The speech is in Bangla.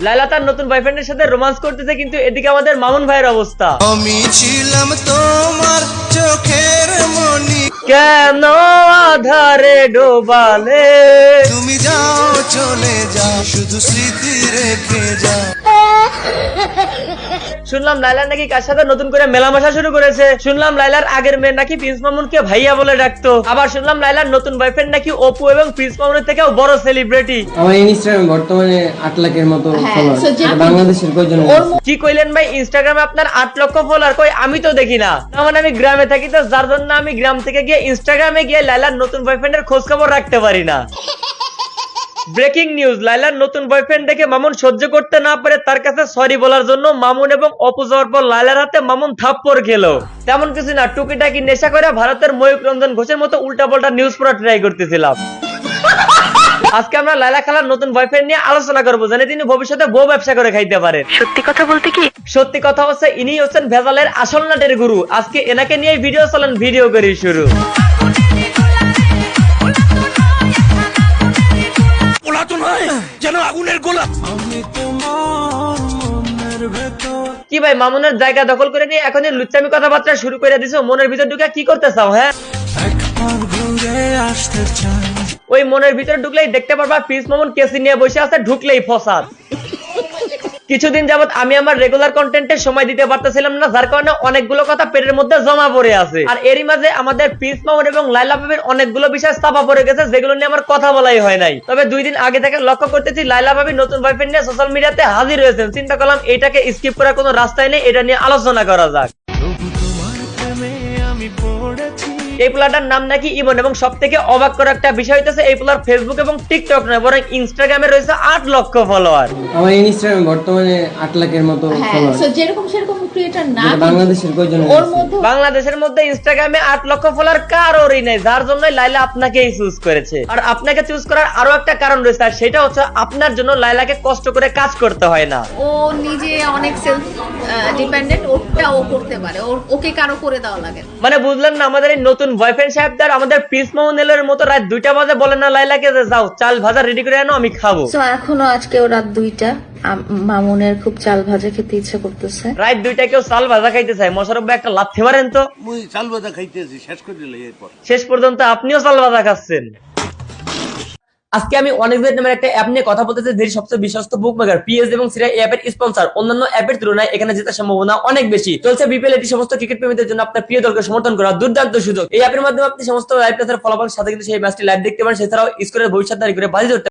লায়লা তার নতুন বয়ফ্রেন্ডের সাথে রোমান্স করতেছে, কিন্তু এদিকে আমাদের মামুন ভাইয়ের অবস্থা। আমি ছিলাম তোমার চোখের মনি, কেন আধারে ডোবালে, তুমি যাও চলে যাও, শুধু স্মৃতি রেখে যাও। শুনলাম লায়লা নাকি কার সাথে নতুন করে মেলামেশা শুরু করেছে। শুনলাম লায়লার আগের মেয়ে নাকি প্রিন্স মামুনকে ভাইয়া বলে ডাকতো। আবার শুনলাম লায়লার নতুন বয়ফ্রেন্ড নাকি অপু এবং প্রিন্স মামুনের থেকেও বড় সেলিব্রিটি। আমার ইনস্টাগ্রামে বর্তমানে 8 লাখের মতো ফলোয়ার। বাংলাদেশের কয়জন? কি কইলেন ভাই? ইনস্টাগ্রামে আপনার 8 লক্ষ ফলোয়ার? কই, আমি তো দেখি না। মানে আমি গ্রামে থাকি, তো যার জন্য আমি গ্রাম থেকে গিয়ে ইনস্টাগ্রামে গিয়ে লায়লার নতুন বয়ফ্রেন্ডের খোঁজ খবর রাখতে পারি না। ব্রেকিং নিউজ, লায়লার নতুন বয়ফ্রেন্ড দেখে মামুন সহ্য করতে না পারে তার কাছে সরি বলার জন্য মামুন এবং অপু যাওয়ার পর লায়লার হাতে মামুন থাপ্পড় খেলো। তেমন কিছু না, টুকিটাকি নেশা করে ভারতের ময়ূক রঞ্জন ঘোষের মতো উল্টা পাল্টা নিউজ পড়া ট্রাই করতেছিলাম। আজকে আমরা লায়লা খালার নতুন বয়ফ্রেন্ড নিয়ে আলোচনা করবো, জানি তিনি ভবিষ্যতে বউ ব্যবসা করে খাইতে পারেন। সত্যি কথা বলতে কি, সত্যি কথা হচ্ছে ইনি হচ্ছেন ভেজালের আসল নাটের গুরু। আজকে এনাকে নিয়ে ভিডিও চলেন, ভিডিও করি শুরু। কি ভাই, মামুনের জায়গা দখল করে নিয়ে এখনই লুচ্চামি কথাবার্তা শুরু করে দিছো? মনের ভিতর ঢুকে কি করতে চাও? হ্যাঁ, ওই মনের ভিতরে ঢুকলেই দেখতে পারবা প্রিন্স মামুন কেসি নিয়ে বসে আছে, ঢুকলেই ফসাদ। কিছুদিন যাবত আমি আমার রেগুলার কন্টেন্টে সময় দিতে পারতেছিলাম না, যার কারণে অনেকগুলো কথা পেটের মধ্যে জমা পড়ে আছে। আর এরই মাঝে আমাদের প্রিন্স মামুন এবং লায়লা ভাবির অনেকগুলো বিষয় চাপা পড়ে গেছে, যেগুলো নিয়ে আমার কথা বলাই হয় নাই। তবে 2 দিন আগে থেকে লক্ষ্য করতেছি লায়লা ভাবি নতুন বয়ফ্রেন্ড নিয়ে সোশ্যাল মিডিয়াতে হাজির হয়েছেন। চিন্তা করলাম এটাকে স্কিপ করার কোনো রাস্তাই নেই, এটা নিয়ে আলোচনা করা যাক। এই পোলাটার নাম নাকি ইমন, এবং সব থেকে অবাক করা একটা বিষয় হইতেছে এই পোলার ফেসবুক এবং টিকটক নয়, বরং ইনস্টাগ্রামে রয়েছে 8 লক্ষ ফলোয়ার। আমার ইনস্টাগ্রামে বর্তমানে 8 লাখের মতো ফলোয়ার। সো যেরকম সেরকম ক্রিয়েটর না, বাংলাদেশের কয়জন? বাংলাদেশের মধ্যে ইনস্টাগ্রামে 8 লক্ষ ফলোয়ার কারোরই নাই, যার জন্য লায়লা আপনাকেই চুজ করেছে। আর আপনাকে চুজ করার আরো একটা কারণ রয়েছে, আর সেটা হচ্ছে আপনার জন্য লায়লাকে কষ্ট করে কাজ করতে হয় না। ও নিজে অনেক সেলফ ডিপেন্ডেন্ট, ওটা ও করতে পারে, ওকে কারো করে দেওয়া লাগে। মানে বুঝলেন না, আমাদের এই নতুন বয়ফ্রেন্ড সাহেবদার আমাদের প্রিন্স মামুনের মতো রাত 2টা বাজে বলে না লায়লাকে যে যাও চাল ভাজা রেডি করে আনো, আমি খাবো। তো এখনো আজকেও রাত 2টা, মামুনের খুব চাল ভাজা খেতে ইচ্ছা করতেছে। রাত 2টা কেউ চাল ভাজা খাইতে চায়? মোশাররফ ভাই একটা লাথি মারেন তো। মুই চাল ভাজা খাইতেছি, শেষ করে দিলে এরপর শেষ পর্যন্ত আপনিও চাল ভাজা খাচ্ছেন। আজকে আমি অনেকজনের নামের একটা অ্যাপ নিয়ে কথা বলতেছি, যেটি সবচেয়ে বিশ্বস্ত বুকমেকার পিএস এবং সিরা অ্যাপের স্পন্সর। অন্যান্য অ্যাপের তুলনায় এখানে জেতার সম্ভাবনা অনেক বেশি। চলছে বিপিএল, এটি সমস্ত ক্রিকেট প্রেমীদের জন্য আপনার প্রিয় দলকে সমর্থন করা দুর্দান্ত সুযোগ। এই অ্যাপের মাধ্যমে আপনি সমস্ত লাইভ ম্যাচের ফলাফল সাথে কিন্তু সেই ম্যাচটি লাইভ দেখতে পারেন। সেছাড়াও স্কোরের ভবিষ্যৎ করে বাজি ধরতে